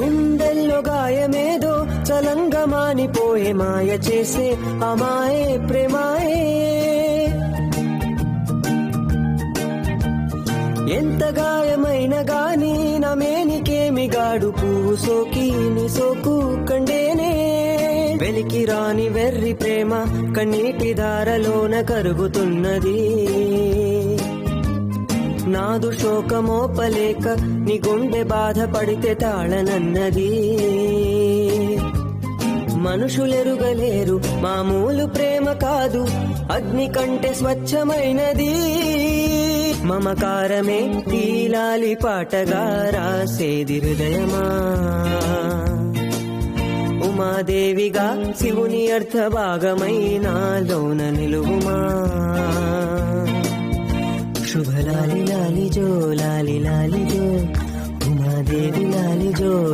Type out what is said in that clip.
గుండెల్లో గాయమేదో చలంగా మానిపోయే మాయ చేసే అమాయే ప్రేమాయే. ఎంత గాయమైన గాని నా మేనికేమి గాడు పువ్వు సోకి నీ సోకు కండేనే. వెలికి రాని వెర్రి ప్రేమ కన్నీటి దారలోన కరుగుతున్నది. నాదు శోకమోపలేక నీ గుండె బాధపడితే తాళనన్నది. మనుషులెరుగలేరు మామూలు ప్రేమ కాదు, అగ్ని కంటే స్వచ్ఛమైనది. మమకారమే ఈ లాలి పాటగా రాసేది హృదయమా. ఉమాదేవిగా శివుని అర్థ భాగమైనాలోన నిలువుమా. శుభ లాలి లాలి జో లాలి లాలి జో, ఉమాదేవి లాలి జో.